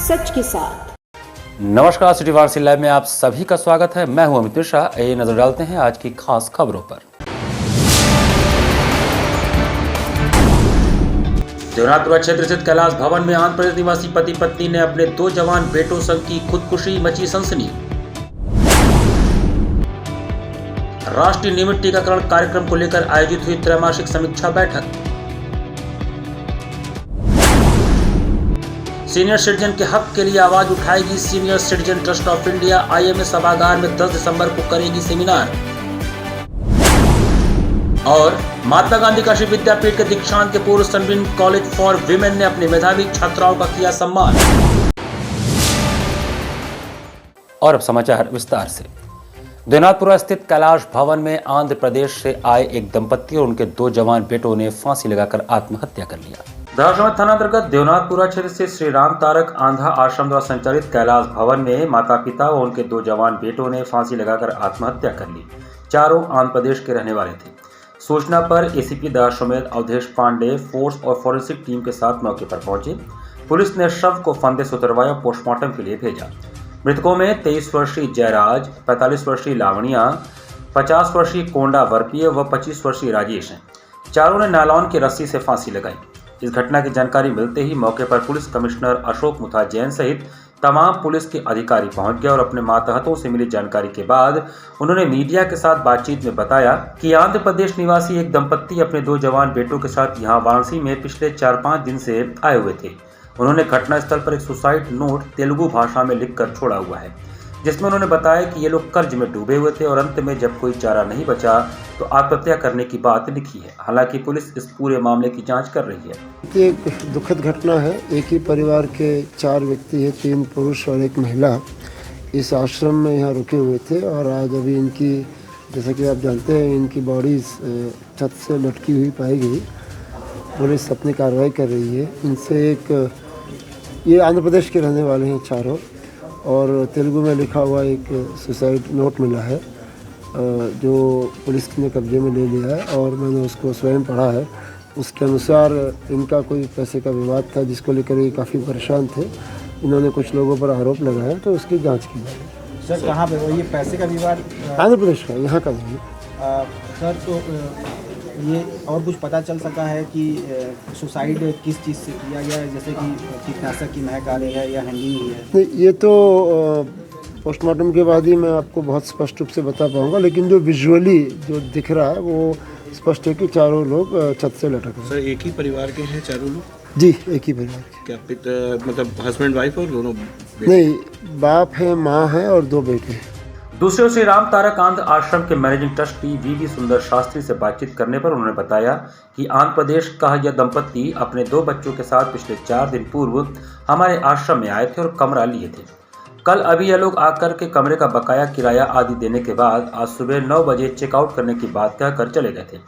सच के साथ। नमस्कार, सिटी वार्सी लाइव में आप सभी का स्वागत है। मैं हूं अमित मिश्रा। ये नजर डालते हैं आज की खास खबरों पर। देवनाथपुरा क्षेत्र स्थित कैलाश भवन में आंध्र प्रदेश निवासी पति पत्नी ने अपने 2 जवान बेटों संग की खुदकुशी, मची सनसनी। राष्ट्रीय नियमित टीकाकरण कार्यक्रम को लेकर आयोजित हुई त्रैमासिक समीक्षा बैठक। सीनियर सिटीजन के हक के लिए आवाज उठाएगी senior citizen trust of India. IMA सभागार में 10 दिसंबर को करेगी सेमिनार। और महात्मा गांधी काशी विद्यापीठ के दीक्षांत के पूर्व सनबीम कॉलेज फॉर विमेन ने अपनी मेधावी छात्राओं का किया सम्मान। और अब समाचार विस्तार से। देवनाथपुरा स्थित कैलाश भवन में आंध्र प्रदेश से आए एक दंपत्ति और उनके 2 जवान बेटों ने फांसी लगाकर आत्महत्या कर लिया। दहाड़ थाना अंतर्गत देवनाथपुरा क्षेत्र से श्री राम तारक आंध्रा आश्रम द्वारा संचालित कैलाश भवन में माता पिता और उनके 2 जवान बेटों ने फांसी लगाकर आत्महत्या कर ली। चारों आंध्र प्रदेश के रहने वाले थे। सूचना पर ACP दहाड़ अवधेश पांडे फोर्स और फॉरेंसिक टीम के साथ मौके पर पहुंचे। पुलिस ने शव को फंदे से उतरवाया और पोस्टमार्टम के लिए भेजा। मृतकों में 23 वर्षीय जयराज, 45 वर्षीय लावणिया, 50 वर्षीय कोंडा वर्पीय व 25 वर्षीय राजेश हैं। चारों ने नायलॉन की रस्सी से फांसी लगाई। इस घटना की जानकारी मिलते ही मौके पर पुलिस कमिश्नर अशोक मुथा जैन सहित तमाम पुलिस के अधिकारी पहुंच गए और अपने मातहतों से मिली जानकारी के बाद उन्होंने मीडिया के साथ बातचीत में बताया कि आंध्र प्रदेश निवासी एक दंपत्ति अपने 2 जवान बेटों के साथ यहां वाराणसी में पिछले 4-5 दिन से आए हुए थे। उन्होंने घटनास्थल पर एक सुसाइड नोट तेलुगु भाषा में लिखकर छोड़ा हुआ है, जिसमें उन्होंने बताया कि ये लोग कर्ज में डूबे हुए थे और अंत में जब कोई चारा नहीं बचा तो आत्महत्या करने की बात लिखी है। हालांकि पुलिस इस पूरे मामले की जांच कर रही है। ये एक दुखद घटना है। एक ही परिवार के 4 व्यक्ति हैं, 3 पुरुष और 1 महिला इस आश्रम में यहाँ रुके हुए थे और आज अभी इनकी, जैसा कि आप जानते हैं, इनकी बॉडीज छत से लटकी हुई पाई गई। पुलिस अपनी कार्रवाई कर रही है। इनसे ये आंध्र प्रदेश के रहने वाले हैं चारों और तेलुगु में लिखा हुआ एक सुसाइड नोट मिला है जो पुलिस ने कब्जे में ले लिया है और मैंने उसको स्वयं पढ़ा है। उसके अनुसार इनका कोई पैसे का विवाद था जिसको लेकर ये काफ़ी परेशान थे। इन्होंने कुछ लोगों पर आरोप लगाया तो उसकी जांच की जाएगी। सर कहाँ पे ये पैसे का विवाद? आंध्र प्रदेश का, यहाँ का नहीं। सर तो ये और कुछ पता चल सका है कि सुसाइड किस चीज़ से किया गया है, जैसे कि कीटनाशक की महक आ रही है या हैंगिंग हुई है? नहीं, ये तो पोस्टमार्टम के बाद ही मैं आपको बहुत स्पष्ट रूप से बता पाऊंगा, लेकिन जो विजुअली जो दिख रहा है वो स्पष्ट है कि चारों लोग छत से लटक रहे हैं। सर एक ही परिवार के हैं चारों लोग? जी, एक ही परिवार के। क्या मतलब हस्बैंड वाइफ और दोनों? नहीं, बाप है, माँ है और 2 बेटे हैं। दूसरे ओर श्री राम तारक आंध्र आश्रम के मैनेजिंग ट्रस्टी VV सुंदर शास्त्री से बातचीत करने पर उन्होंने बताया कि आंध्र प्रदेश का यह दंपत्ति अपने 2 बच्चों के साथ पिछले 4 दिन पूर्व हमारे आश्रम में आए थे और कमरा लिए थे। कल अभी यह लोग आकर के कमरे का बकाया किराया आदि देने के बाद आज सुबह 9 बजे चेकआउट करने की बात कहकर चले गए थे।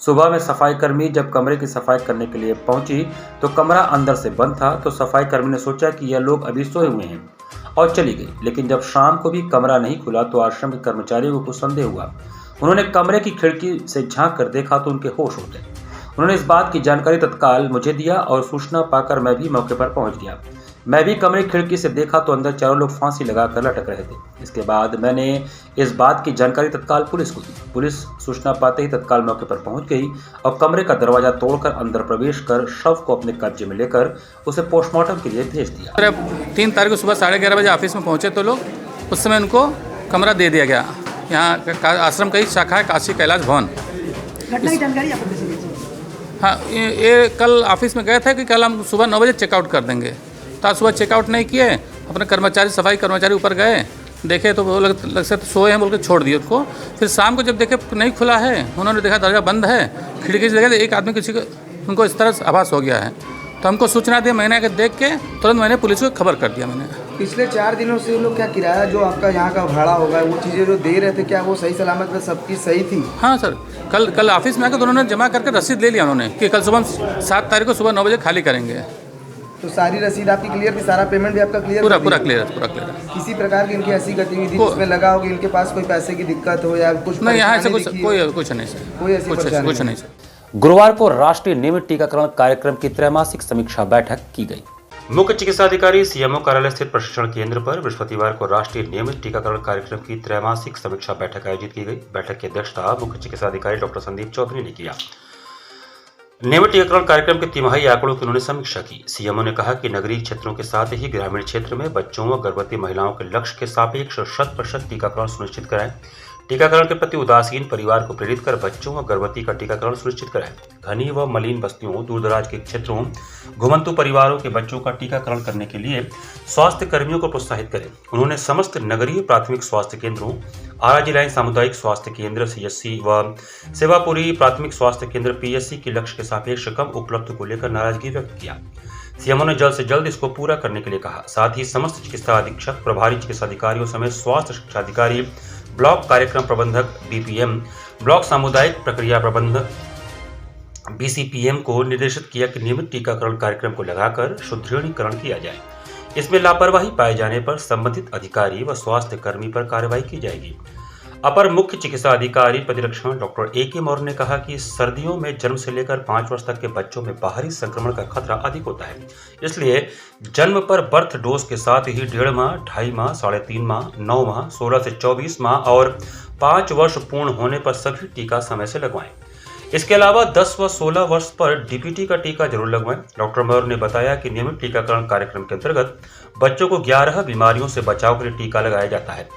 सुबह में सफाई कर्मी जब कमरे की सफाई करने के लिए पहुंची तो कमरा अंदर से बंद था, तो सफाई कर्मी ने सोचा कि यह लोग अभी सोए हुए हैं और चली गई। लेकिन जब शाम को भी कमरा नहीं खुला तो आश्रम के कर्मचारियों को कुछ संदेह हुआ। उन्होंने कमरे की खिड़की से झांक कर देखा तो उनके होश उड़ गए। उन्होंने इस बात की जानकारी तत्काल मुझे दिया और सूचना पाकर मैं भी मौके पर पहुंच गया। मैं भी कमरे की खिड़की से देखा तो अंदर चारों लोग फांसी लगाकर लटक रहे थे। इसके बाद मैंने इस बात की जानकारी तत्काल पुलिस को दी। पुलिस सूचना पाते ही तत्काल मौके पर पहुंच गई और कमरे का दरवाजा तोड़कर अंदर प्रवेश कर शव को अपने कब्जे में लेकर उसे पोस्टमार्टम के लिए भेज दिया। 3 तारीख को सुबह 11:30 बजे ऑफिस में पहुंचे तो लोग उस समय उनको कमरा दे दिया गया। यहाँ आश्रम का ही शाखा है काशी कैलाश भवन। घटना की जानकारी आपको कैसे मिली? हाँ, ये कल ऑफिस में गए थे कि कल हम सुबह 9 बजे चेकआउट कर देंगे। तो आज सुबह चेकआउट नहीं किए, अपने कर्मचारी सफाई कर्मचारी ऊपर गए, देखे तो वो लग से तो सोए हैं बोल के छोड़ दिए उसको। फिर शाम को जब देखे नहीं खुला है, उन्होंने देखा दरवाजा बंद है, खिड़की से देखा एक आदमी किसी को उनको इस तरह आभास हो गया है। तो हमको सूचना दी, मैंने आकर देख के तुरंत मैंने पुलिस को खबर कर दिया। मैंने पिछले 4 दिनों से लोग क्या किराया जो आपका यहाँ का भाड़ा होगा वो चीज़ें जो दे रहे थे, क्या वो सही सलामत सबकी सही थी? हाँ सर, कल ऑफिस में आकर तो उन्होंने जमा करके रसीद ले लिया उन्होंने कि कल सुबह 7 तारीख को सुबह 9 बजे खाली करेंगे। तो सारी रसीद आपकी क्लियर थी, सारा पेमेंट भी आपका क्लियर? पूरा क्लियर। किसी प्रकार की इनकी ऐसी गतिविधि जिसमें लगा हो कि इनके पास कोई पैसे की दिक्कत हो या कुछ नहीं? यहाँ से कुछ नहीं सर, कुछ नहीं सर। गुरुवार को राष्ट्रीय नियमित टीकाकरण कार्यक्रम की त्रैमासिक समीक्षा बैठक की गई। मुख्य चिकित्सा अधिकारी सीएमओ कार्यालय स्थित प्रशिक्षण केंद्र पर बृहस्पतिवार को राष्ट्रीय नियमित टीकाकरण कार्यक्रम की त्रैमासिक समीक्षा बैठक आयोजित की गई। बैठक की अध्यक्षता मुख्य चिकित्सा अधिकारी डॉक्टर संदीप चौधरी ने किया। नियमित टीकाकरण कार्यक्रम के तिमाही आंकड़ों की उन्होंने समीक्षा की। सीएमओ ने कहा कि नगरीय क्षेत्रों के साथ ही ग्रामीण क्षेत्र में बच्चों व गर्भवती महिलाओं के लक्ष्य के सापेक्ष 100% टीकाकरण सुनिश्चित कराएं। टीकाकरण के प्रति उदासीन परिवार को प्रेरित कर बच्चों व गर्भवती का टीकाकरण सुनिश्चित कराएं। घनी व मलिन बस्तियों, दूरदराज के क्षेत्रों, घुमंतु परिवारों के बच्चों का टीकाकरण करने के लिए स्वास्थ्य कर्मियों को प्रोत्साहित करें। उन्होंने समस्त नगरीय प्राथमिक स्वास्थ्य केंद्रों, आरजी लाइन सामुदायिक स्वास्थ्य केंद्र सीएचसी व सेवापुरी प्राथमिक स्वास्थ्य केंद्र पीएचसी के लक्ष्य के सापेक्ष कम उपलब्ध को लेकर नाराजगी व्यक्त किया। सीएमओ ने जल्द से जल्द इसको पूरा करने के लिए कहा। साथ ही समस्त चिकित्सा अधीक्षक, प्रभारी चिकित्सा अधिकारियों समेत स्वास्थ्य शिक्षा अधिकारी, ब्लॉक कार्यक्रम प्रबंधक बीपीएम, ब्लॉक सामुदायिक प्रक्रिया प्रबंधक बीसीपीएम को निर्देशित किया कि नियमित टीकाकरण कार्यक्रम को लगाकर सुदृढ़ीकरण किया जाए। इसमें लापरवाही पाए जाने पर संबंधित अधिकारी व स्वास्थ्य कर्मी पर कार्रवाई की जाएगी। अपर मुख्य चिकित्सा अधिकारी प्रतिरक्षण डॉक्टर ए के मौर्य ने कहा कि सर्दियों में जन्म से लेकर 5 वर्ष तक के बच्चों में बाहरी संक्रमण का खतरा अधिक होता है। इसलिए जन्म पर बर्थ डोज के साथ ही 1.5 माह, 2.5 माह, 3.5 माह, 9 माह, 16 से 24 माह और 5 वर्ष पूर्ण होने पर सभी टीका समय से लगवाएं। इसके अलावा 10 व 16 वर्ष पर डीपीटी का टीका जरूर लगवाएं। डॉक्टर मौर्य ने बताया कि नियमित टीकाकरण कार्यक्रम के अंतर्गत बच्चों को 11 बीमारियों से बचाव के लिए टीका लगाया जाता है,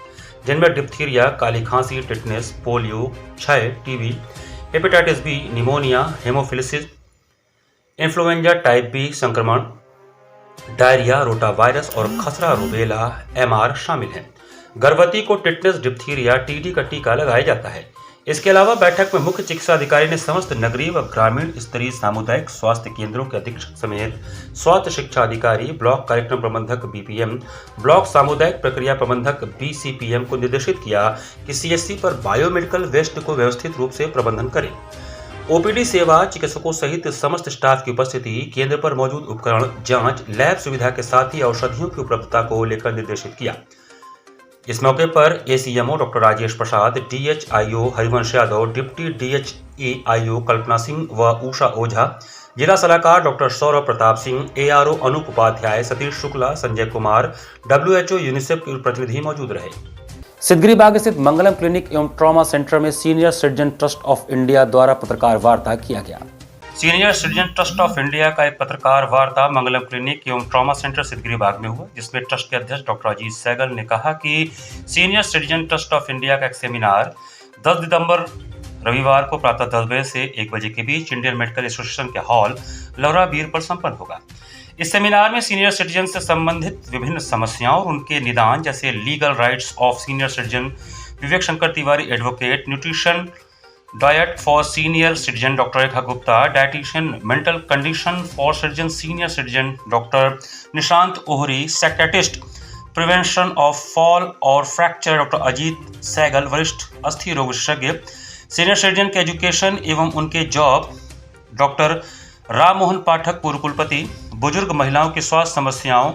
जिनमें डिप्थीरिया, काली खांसी, टिटनेस, पोलियो, क्षय, TB, hepatitis B, pneumonia, haemophilus, influenza type B संक्रमण, डायरिया, रोटा वायरस और खसरा रूबेला एमआर शामिल हैं। गर्भवती को टिटनेस, डिप्थीरिया, टीडी का टीका लगाया जाता है। इसके अलावा बैठक में मुख्य चिकित्सा अधिकारी ने समस्त नगरीय व ग्रामीण स्तरीय सामुदायिक स्वास्थ्य केंद्रों के अधीक्षक समेत स्वास्थ्य शिक्षा अधिकारी, ब्लॉक कार्यक्रम प्रबंधक बीपीएम, ब्लॉक सामुदायिक प्रक्रिया प्रबंधक बीसीपीएम को निर्देशित किया कि सीएचसी पर बायोमेडिकल वेस्ट को व्यवस्थित रूप से प्रबंधन करें। ओपीडी सेवा, चिकित्सकों सहित समस्त स्टाफ की उपस्थिति, केंद्र पर मौजूद उपकरण, जांच, लैब सुविधा के साथ ही औषधियों की उपलब्धता को लेकर निर्देशित किया। इस मौके पर ACMO doctor Rajesh Prasad, DHIO Harivansh Yadav, deputy DHAIO Kalpana Singh व उषा ओझा, जिला सलाहकार doctor Saurabh Pratap Singh, ARO Anoop Upadhyay, Satish Shukla, Sanjay Kumar, WHO UNICEF के प्रतिनिधि मौजूद रहे। सिद्धगिरी बाग स्थित मंगलम क्लिनिक एवं ट्रॉमा सेंटर में senior citizen trust of India द्वारा पत्रकार वार्ता किया गया। Senior citizen trust of India का एक पत्रकार वार्ता मंगलम क्लिनिक एवं ट्रॉमा सेंटर सिद्धगिरी बाग में हुआ, जिसमें ट्रस्ट के अध्यक्ष डॉक्टर अजीत सहगल ने कहा कि senior citizen trust of India का एक सेमिनार 10 दिसंबर रविवार को प्रातः 10 बजे से 1 बजे के बीच इंडियन मेडिकल एसोसिएशन के हॉल लौरा बीर पर संपन्न होगा। इस सेमिनार में सीनियर सिटीजन से संबंधित विभिन्न समस्याओं और उनके निदान जैसे legal rights of senior citizen, Vivek Shankar Tiwari advocate, nutrition diet for senior citizen doctor Rekha Gupta, dietitian, mental condition for citizen senior citizen doctor Nishant Ohri, psychiatrist, prevention of fall और फ्रैक्चर डॉक्टर अजीत सहगल, वरिष्ठ अस्थि रोग विशेषज्ञ, सीनियर सिटीजन के एजुकेशन एवं उनके जॉब डॉक्टर राम मोहन पाठक, पूर्व कुलपति, बुजुर्ग महिलाओं की स्वास्थ्य समस्याओं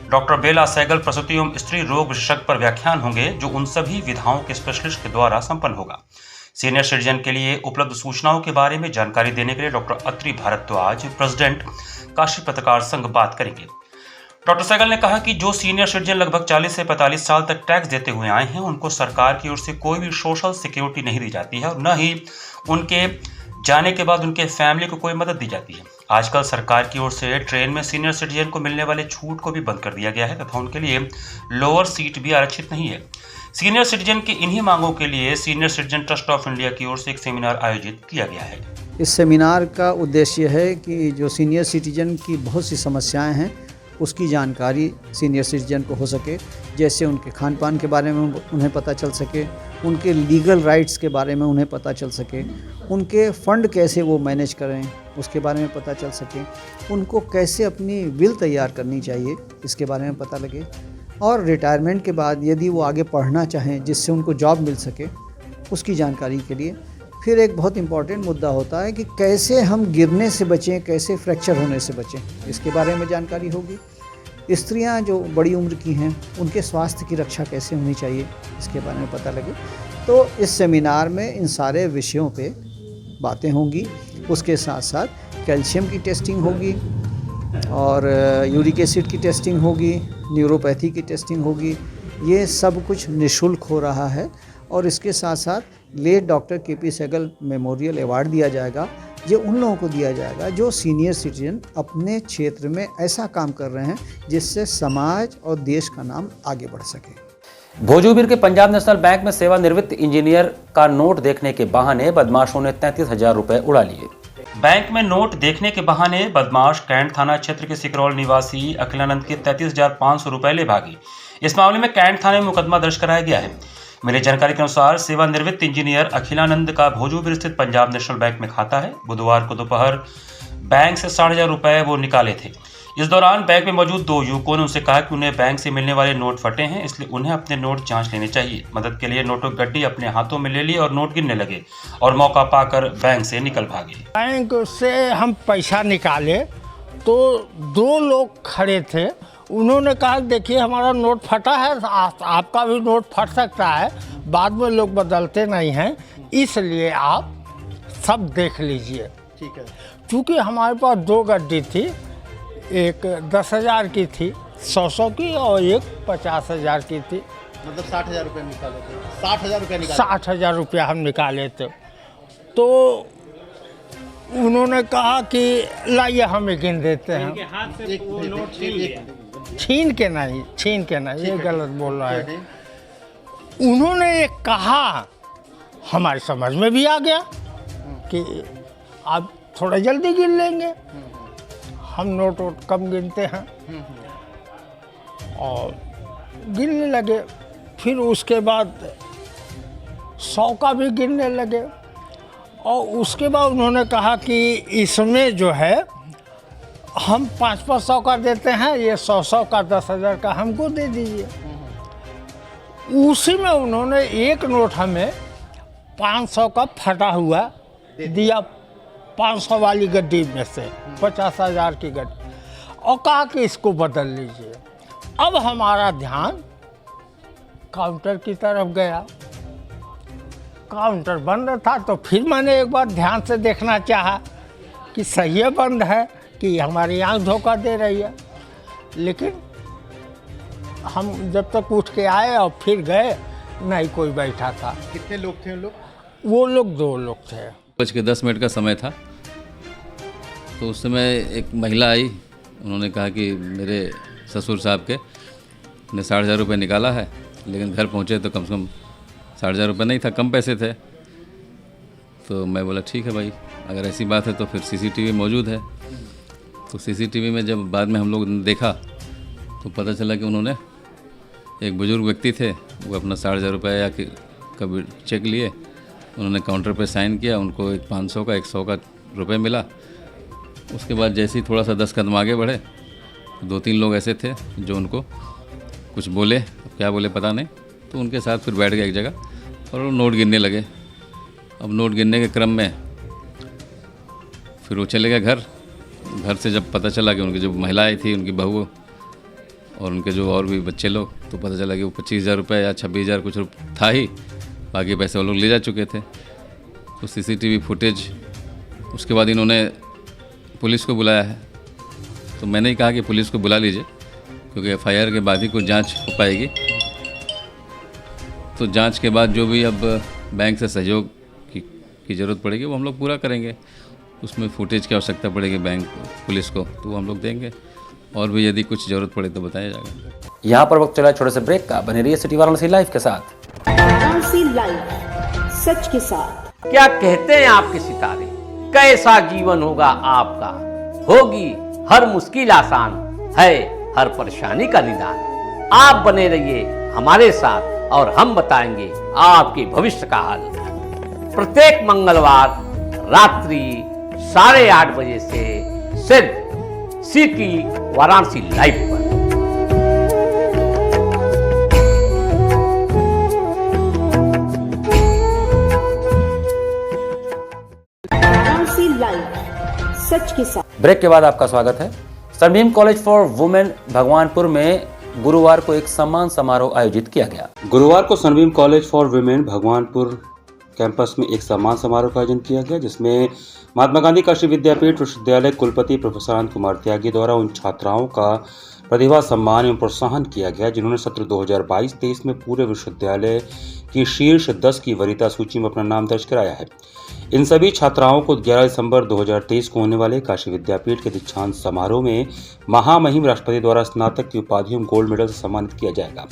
डॉक्टर बेला सहगल, प्रसूति एवं स्त्री रोग विशेषज्ञ पर व्याख्यान होंगे, जो उन सभी विधाओं के स्पेशलिस्ट के द्वारा संपन्न होगा। सीनियर सिटीजन के लिए उपलब्ध सूचनाओं के बारे में जानकारी देने के लिए डॉक्टर अत्रि भारद्वाज, प्रेसिडेंट काशी पत्रकार संघ, बात करेंगे। डॉक्टर सहगल ने कहा कि जो सीनियर सिटीजन लगभग 40 से 45 साल तक टैक्स देते हुए आए हैं, उनको सरकार की ओर से कोई भी सोशल सिक्योरिटी नहीं दी जाती है और न ही उनके जाने के बाद उनके फैमिली को कोई मदद दी जाती है। आजकल सरकार की ओर से ट्रेन में सीनियर सिटीजन को मिलने वाले छूट को भी बंद कर दिया गया है तथा उनके लिए लोअर सीट भी आरक्षित नहीं है। सीनियर सिटीजन की इन्हीं मांगों के लिए senior citizen trust of India की ओर से एक सेमिनार आयोजित किया गया है। इस सेमिनार का उद्देश्य है कि जो सीनियर सिटीजन की बहुत सी समस्याएं हैं, उसकी जानकारी सीनियर सिटीजन को हो सके, जैसे उनके खान पान के बारे में उन्हें पता चल सके, उनके लीगल राइट्स के बारे में उन्हें पता चल सके, उनके फ़ंड कैसे वो मैनेज करें उसके बारे में पता चल सके, उनको कैसे अपनी विल तैयार करनी चाहिए इसके बारे में पता लगे, और रिटायरमेंट के बाद यदि वो आगे पढ़ना चाहें जिससे उनको जॉब मिल सके उसकी जानकारी के लिए। फिर एक बहुत इम्पॉर्टेंट मुद्दा होता है कि कैसे हम गिरने से बचें, कैसे फ्रैक्चर होने से बचें, इसके बारे में जानकारी होगी। स्त्रियां जो बड़ी उम्र की हैं उनके स्वास्थ्य की रक्षा कैसे होनी चाहिए इसके बारे में पता लगे। तो इस सेमिनार में इन सारे विषयों पे बातें होंगी। उसके साथ साथ कैल्शियम की टेस्टिंग होगी, और यूरिक एसिड की टेस्टिंग होगी, न्यूरोपैथी की टेस्टिंग होगी। ये सब कुछ निःशुल्क हो रहा है और इसके साथ साथ late doctor K P. Sehgal memorial award दिया जाएगा। ये उन लोगों को दिया जाएगा जो सीनियर सिटीजन अपने क्षेत्र में ऐसा काम कर रहे हैं जिससे समाज और देश का नाम आगे बढ़ सके। भोजूबिर के पंजाब नेशनल बैंक में सेवानिवृत्त इंजीनियर का नोट देखने के बहाने बदमाशों ने 33,000 रुपए उड़ा लिए। बैंक में नोट देखने के बहाने बदमाश कैंट थाना क्षेत्र के सिकरौल निवासी अखिलानंद के 33,500 रुपए ले भागी। इस मामले में कैंट थाने में मुकदमा दर्ज कराया गया है। मिली जानकारी के अनुसार सेवानिवृत्त इंजीनियर अखिलानंद का भोजूबिर स्थित पंजाब नेशनल बैंक में खाता है। बुधवार को दोपहर बैंक से 60,000 रुपए वो निकाले थे। इस दौरान बैंक में मौजूद दो युवकों ने उनसे कहा कि उन्हें बैंक से मिलने वाले नोट फटे हैं, इसलिए उन्हें अपने नोट जांच लेने चाहिए। मदद के लिए नोटों की गड्डी अपने हाथों में ले ली और नोट गिनने लगे और मौका पाकर बैंक से निकल भागे। बैंक से हम पैसा निकाले तो दो लोग खड़े थे। उन्होंने कहा देखिए हमारा नोट फटा है, आपका भी नोट फट सकता है, बाद में लोग बदलते नहीं हैं, इसलिए आप सब देख लीजिए। ठीक है। क्योंकि हमारे पास दो गड्डी थी, एक 10,000 की थी, 100 की, और एक 50,000 की थी। मतलब 60,000 रुपये निकाले थे। 60,000 रुपये निकाले। 60,000 रुपया हम निकाले थे। तो उन्होंने कहा कि लाइए हमें गिन देते हैं। छीन के नहीं, ये गलत बोल रहा है। उन्होंने एक कहा, हमारी समझ में भी आ गया कि आप थोड़ा जल्दी गिन लेंगे। हम नोट वोट कम गिनते हैं और गिनने लगे। फिर उसके बाद 100 का भी गिनने लगे और उसके बाद उन्होंने कहा कि इसमें जो है हम 500 का देते हैं, ये 100 का 10,000 का हमको दे दीजिए। उसी में उन्होंने एक नोट हमें 500 का फटा हुआ दिया, 500 वाली गड्डी में से 50,000 की गड्डी, और कहा कि इसको बदल लीजिए। अब हमारा ध्यान काउंटर की तरफ गया। काउंटर बंद था तो फिर मैंने एक बार ध्यान से देखना चाहा कि सही है बंद है कि हमारी आँख धोखा दे रही है। लेकिन हम जब तक उठ के आए और फिर गए, नहीं कोई बैठा था। कितने लोग थे लोग? वो लोग 2 लोग थे। 5:10 का समय था तो उस समय एक महिला आई। उन्होंने कहा कि मेरे ससुर साहब के ने 60,000 रुपये निकाला है, लेकिन घर पहुँचे तो कम से कम 60,000 रुपये नहीं था, कम पैसे थे। तो मैं बोला ठीक है भाई, अगर ऐसी बात है तो फिर CCTV मौजूद है। तो CCTV में जब बाद में हम लोग ने देखा तो पता चला कि उन्होंने, एक बुजुर्ग व्यक्ति थे, वो अपना 60,000 रुपये या कभी चेक लिए, उन्होंने काउंटर पे साइन किया, उनको एक 500 का 100 का रुपये मिला। उसके बाद जैसे ही थोड़ा सा 10 कदम आगे बढ़े, 2-3 लोग ऐसे थे जो उनको कुछ बोले, क्या बोले पता नहीं, तो उनके साथ फिर बैठ गए एक जगह और वो नोट गिनने लगे। अब नोट गिनने के क्रम में फिर वो चले गए घर से जब पता चला कि उनकी जो महिलाएं थी, उनकी बहू और उनके जो और भी बच्चे लोग, तो पता चला कि वो 25,000 रुपये या 26,000 कुछ था ही, बाकी पैसे वो लोग ले जा चुके थे। तो CCTV फुटेज, उसके बाद इन्होंने पुलिस को बुलाया है। तो मैंने ही कहा कि पुलिस को बुला लीजिए, क्योंकि FIR के बाद ही कुछ जांच हो पाएगी। तो जांच के बाद जो भी अब बैंक से सहयोग की ज़रूरत पड़ेगी वो हम लोग पूरा करेंगे। उसमें फुटेज की आवश्यकता पड़ेगी बैंक पुलिस को, तो वो हम लोग देंगे, और भी यदि कुछ ज़रूरत पड़े तो बताया जाएगा। यहाँ पर वक्त चला छोटे से ब्रेक का। बने रहिए सिटी वाराणसी लाइव के साथ। वाराणसी लाइव, सच के साथ। क्या कहते हैं आपके सितारे, कैसा जीवन होगा आपका, होगी हर मुश्किल आसान, है हर परेशानी का निदान। आप बने रहिए हमारे साथ और हम बताएंगे आपके भविष्य का हाल। प्रत्येक मंगलवार रात्रि 8:30 बजे से सिर्फ सिटी वाराणसी लाइव पर। वाराणसी लाइव, सच के साथ। ब्रेक के बाद आपका स्वागत है। Sunbeam college for women Bhagwanpur में गुरुवार को एक सम्मान समारोह आयोजित किया गया। गुरुवार को Sunbeam college for women Bhagwanpur campus में एक सम्मान समारोह का आयोजन किया गया, जिसमें महात्मा गांधी काशी विद्यापीठ विश्वविद्यालय कुलपति प्रोफेसर आनंद कुमार त्यागी द्वारा उन छात्राओं का प्रतिभा सम्मान एवं प्रोत्साहन किया गया जिन्होंने सत्र 2022-23 में पूरे विश्वविद्यालय की शीर्ष 10 की वरीयता सूची में अपना नाम दर्ज कराया है। इन सभी छात्राओं को 11 दिसंबर 2023 को होने वाले काशी विद्यापीठ के दीक्षांत समारोह में महामहिम राष्ट्रपति द्वारा स्नातक की उपाधि एवं गोल्ड मेडल से सम्मानित किया जाएगा।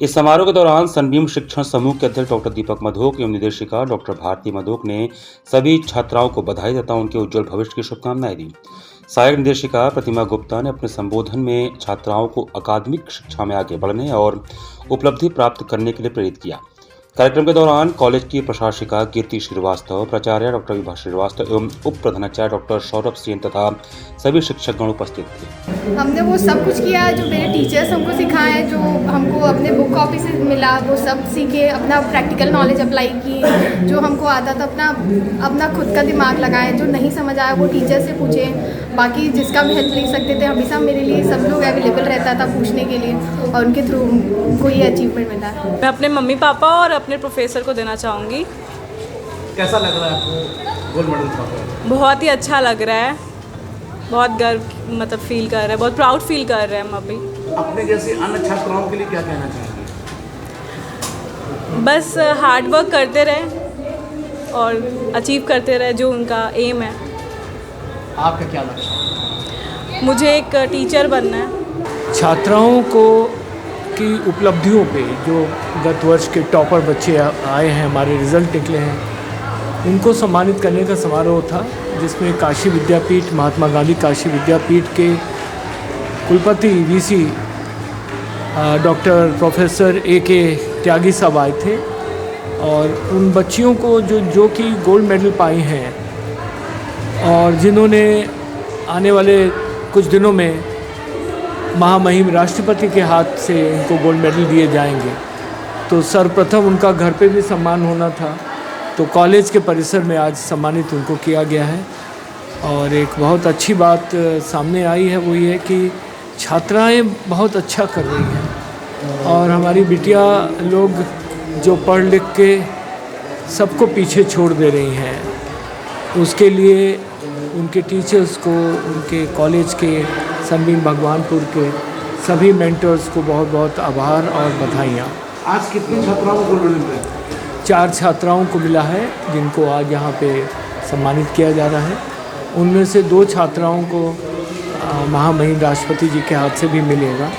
इस समारोह के दौरान सनबीम शिक्षण समूह के अध्यक्ष डॉक्टर दीपक मधोक एवं निदेशिका डॉक्टर भारती मधोक ने सभी छात्राओं को बधाई तथा उनके उज्जवल भविष्य की शुभकामनाएं दी। सहायक निदेशिका प्रतिमा गुप्ता ने अपने संबोधन में छात्राओं को अकादमिक शिक्षा में आगे बढ़ने और उपलब्धि प्राप्त करने के लिए प्रेरित किया। कार्यक्रम के दौरान कॉलेज की प्रशासिका कीर्ति श्रीवास्तव, प्राचार्य डॉक्टर विभा श्रीवास्तव एवं उप प्रधानाचार्य डॉक्टर सौरभ सेन तथा सभी शिक्षकगण उपस्थित थे। हमने वो सब कुछ किया जो मेरे टीचर्स हमको सिखाए, जो हमको अपने बुक कॉपी से मिला वो सब सीखे, अपना प्रैक्टिकल नॉलेज अप्लाई की, जो हमको आता था अपना खुद का दिमाग लगाए, जो नहीं समझ आया वो टीचर से पूछे, बाकी जिसका भी हेल्प ले सकते थे हमेशा मेरे लिए सब लोग अवेलेबल रहता था पूछने के लिए और उनके थ्रू को ये अचीवमेंट मिला। मैं अपने मम्मी पापा और अपने प्रोफेसर को देना चाहूँगी। कैसा लग रहा है आपको गोल्ड मेडल पाकर? बहुत ही अच्छा लग रहा है, बहुत गर्व फील कर रहे हैं, बहुत प्राउड फील कर रहे हैं हम अभी। अपने जैसे अन्य छात्राओं के लिए क्या कहना चाहेंगे? बस हार्ड वर्क करते रहे और अचीव करते रहे जो उनका एम है। आपका क्या लक्ष्य है? मुझे एक टीचर बनना है। छात्राओं को की उपलब्धियों पे जो गत वर्ष के टॉपर बच्चे आए हैं, हमारे रिजल्ट निकले हैं, उनको सम्मानित करने का समारोह था, जिसमें काशी विद्यापीठ महात्मा गांधी काशी विद्यापीठ के कुलपति वीसी डॉक्टर प्रोफेसर ए.के. त्यागी साहब आए थे और उन बच्चियों को जो कि गोल्ड मेडल पाई हैं और जिन्होंने आने वाले कुछ दिनों में महामहिम राष्ट्रपति के हाथ से इनको गोल्ड मेडल दिए जाएंगे, तो सर्वप्रथम उनका घर पे भी सम्मान होना था, तो कॉलेज के परिसर में आज सम्मानित उनको किया गया है। और एक बहुत अच्छी बात सामने आई है, वो ये कि छात्राएं बहुत अच्छा कर रही हैं और हमारी बिटिया लोग जो पढ़ लिख के सबको पीछे छोड़ दे रही हैं, उसके लिए उनके टीचर्स को, उनके कॉलेज के सनबीम भगवानपुर के सभी मेंटर्स को बहुत बहुत आभार और बधाइयाँ। आज कितनी छात्राओं को गोल्ड मेडल मिला? 4 छात्राओं को मिला है जिनको आज यहाँ पे सम्मानित किया जा रहा है। उनमें से 2 छात्राओं को महामहिम राष्ट्रपति जी के हाथ से भी मिलेगा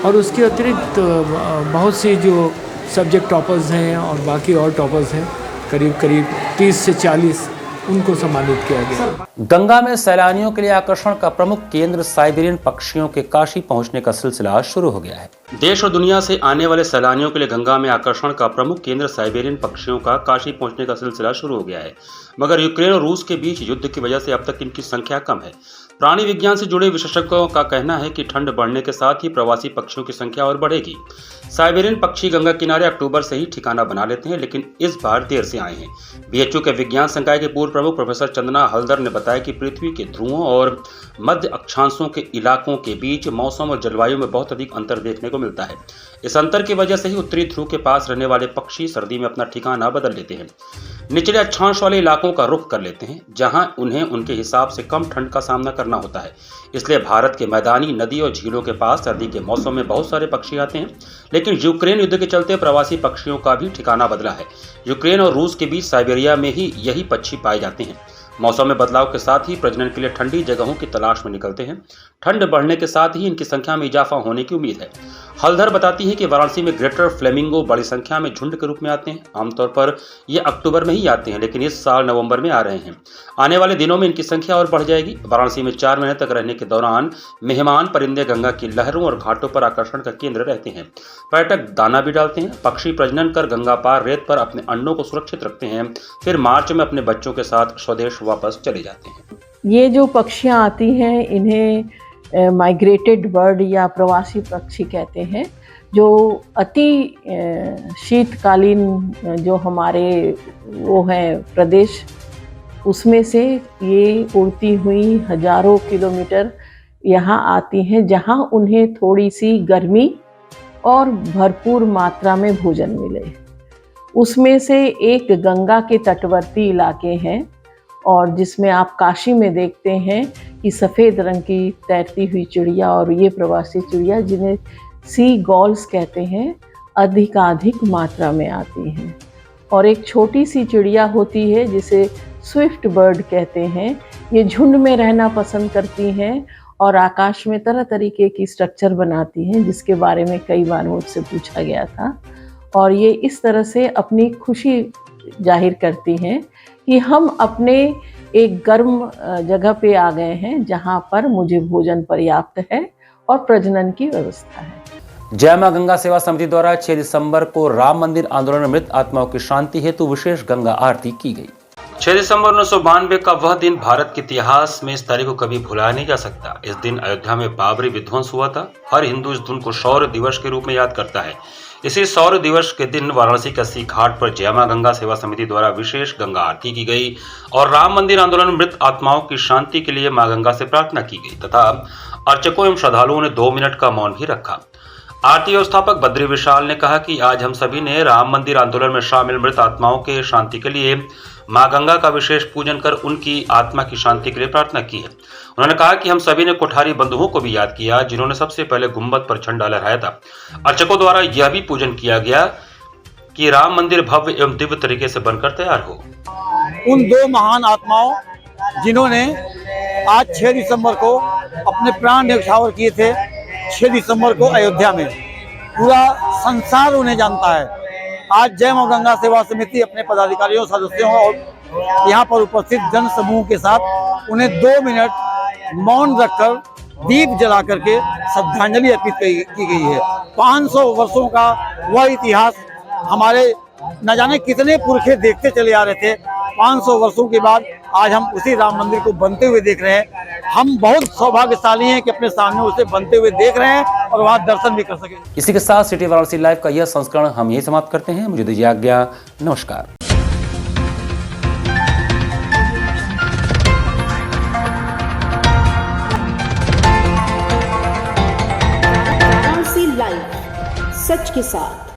और उसके अतिरिक्त बहुत सी जो सब्जेक्ट टॉपर्स हैं और बाकी और टॉपर्स हैं, करीब 30 से 40 उनको सम्मानित किया गया। गंगा में सैलानियों के लिए आकर्षण का प्रमुख केंद्र साइबेरियन पक्षियों के काशी पहुंचने का सिलसिला शुरू हो गया है। देश और दुनिया से आने वाले सैलानियों के लिए गंगा में आकर्षण का प्रमुख केंद्र साइबेरियन पक्षियों का काशी पहुंचने का सिलसिला शुरू हो गया है, मगर यूक्रेन और रूस के बीच युद्ध की वजह से अब तक इनकी संख्या कम है। प्राणी विज्ञान से जुड़े विशेषज्ञों का कहना है कि ठंड बढ़ने के साथ ही प्रवासी पक्षियों की संख्या और बढ़ेगी। साइबेरियन पक्षी गंगा किनारे अक्टूबर से ही ठिकाना बना लेते हैं, लेकिन इस बार देर से आए हैं। बीएचयू के विज्ञान संकाय के पूर्व प्रमुख प्रोफेसर चंदना हल्दर ने बताया कि पृथ्वी के ध्रुवों और मध्य अक्षांशों के इलाकों के बीच मौसम और जलवायु में बहुत अधिक अंतर देखने को मिलता है। इस अंतर की वजह से ही उत्तरी ध्रुव के पास रहने वाले पक्षी सर्दी में अपना ठिकाना बदल लेते हैं, निचले अक्षांश वाले इलाकों का रुख कर लेते हैं, जहां उन्हें उनके हिसाब से कम ठंड का सामना करना होता है। इसलिए भारत के मैदानी, नदी और झीलों के पास सर्दी के मौसम में बहुत सारे पक्षी आते हैं, लेकिन यूक्रेन युद्ध के चलते प्रवासी पक्षियों का भी ठिकाना बदला है। यूक्रेन और रूस के बीच साइबेरिया में ही यही पक्षी पाए जाते हैं। मौसम में बदलाव के साथ ही प्रजनन के लिए ठंडी जगहों की तलाश में निकलते हैं। ठंड बढ़ने के साथ ही इनकी संख्या में इजाफा होने की उम्मीद है। हल्दर बताती है कि वाराणसी में ग्रेटर फ्लेमिंगो बड़ी संख्या में झुंड के रूप में आते हैं। आमतौर पर ये अक्टूबर में ही आते हैं, लेकिन इस साल नवंबर में आ रहे हैं। आने वाले दिनों में इनकी संख्या और बढ़ जाएगी। वाराणसी में 4 महीने तक रहने के दौरान मेहमान परिंदे गंगा की लहरों और घाटों पर आकर्षण का केंद्र रहते हैं। पर्यटक दाना भी डालते हैं। पक्षी प्रजनन कर गंगा पार रेत पर अपने अंडों को सुरक्षित रखते हैं, फिर मार्च में अपने बच्चों के साथ स्वदेश वापस चले जाते हैं। ये जो पक्षियाँ आती हैं इन्हें माइग्रेटेड बर्ड या प्रवासी पक्षी कहते हैं, जो अति शीतकालीन जो हमारे वो हैं प्रदेश, उसमें से ये उड़ती हुई हजारों किलोमीटर यहाँ आती हैं, जहाँ उन्हें थोड़ी सी गर्मी और भरपूर मात्रा में भोजन मिले। उसमें से एक गंगा के तटवर्ती इलाके हैं और जिसमें आप काशी में देखते हैं कि सफ़ेद रंग की तैरती हुई चिड़िया और ये प्रवासी चिड़िया जिन्हें सी गॉल्स कहते हैं अधिकाधिक मात्रा में आती हैं। और एक छोटी सी चिड़िया होती है जिसे स्विफ्ट बर्ड कहते हैं। ये झुंड में रहना पसंद करती हैं और आकाश में तरह तरीके की स्ट्रक्चर बनाती हैं, जिसके बारे में कई बार मुझसे पूछा गया था। और ये इस तरह से अपनी खुशी जाहिर करती हैं कि हम अपने एक गर्म जगह पे आ गए हैं जहाँ पर मुझे भोजन पर्याप्त है और प्रजनन की व्यवस्था है। जय मां गंगा सेवा समिति द्वारा 6 दिसंबर को राम मंदिर आंदोलन में मृत आत्माओं की शांति हेतु विशेष गंगा आरती की गई। 6 दिसंबर 1992 का वह दिन भारत के इतिहास में इस तारीख को कभी भुलाया नहीं जा सकता। इस दिन अयोध्या में बाबरी विध्वंस हुआ था। हर हिंदू इस दिन को शौर्य दिवस के रूप में याद करता है। इसी शौर्य दिवस के दिन वाराणसी के अस्सी घाट पर जय मां गंगा सेवा समिति द्वारा विशेष गंगा आरती की गई और राम मंदिर आंदोलन में मृत आत्माओं की शांति के लिए मां गंगा से प्रार्थना की गई तथा अर्चकों एवं श्रद्धालुओं ने 2 मिनट का मौन भी रखा। आरती व्यवस्थापक बद्री विशाल ने कहा कि आज हम सभी ने राम मंदिर आंदोलन में शामिल मृत आत्माओं के शांति के लिए मां गंगा का विशेष पूजन कर उनकी आत्मा की शांति के लिए प्रार्थना की है। उन्होंने कहा कि हम सभी ने कोठारी बंधुओं को भी याद किया जिन्होंने सबसे पहले गुंबद पर झंडा लहराया था। अर्चकों द्वारा यह भी पूजन किया गया कि राम मंदिर भव्य एवं दिव्य तरीके से बनकर तैयार हो। उन 2 महान आत्माओं जिन्होंने आज 6 दिसंबर को अपने प्राण न्यौछावर किए थे, 6 दिसंबर को अयोध्या में पूरा संसार उन्हें जानता है। आज जय मां गंगा सेवा समिति अपने पदाधिकारियों, सदस्यों और यहाँ पर उपस्थित जन समूह के साथ उन्हें 2 मिनट मौन रखकर दीप जला करके श्रद्धांजलि अर्पित की गई है। 500 वर्षों का वह इतिहास हमारे न जाने कितने पुरखे देखते चले आ रहे थे। 500 वर्षों के बाद आज हम उसी राम मंदिर को बनते हुए देख रहे हैं। हम बहुत सौभाग्यशाली हैं कि अपने सामने उसे बनते हुए देख रहे हैं और वहाँ दर्शन भी कर सकें। इसी के साथ सिटी वाराणसी लाइव का यह संस्करण हम यही समाप्त करते हैं। मुझे दीजिए आज्ञा। नमस्कार। वाराणसी लाइव, सच के साथ।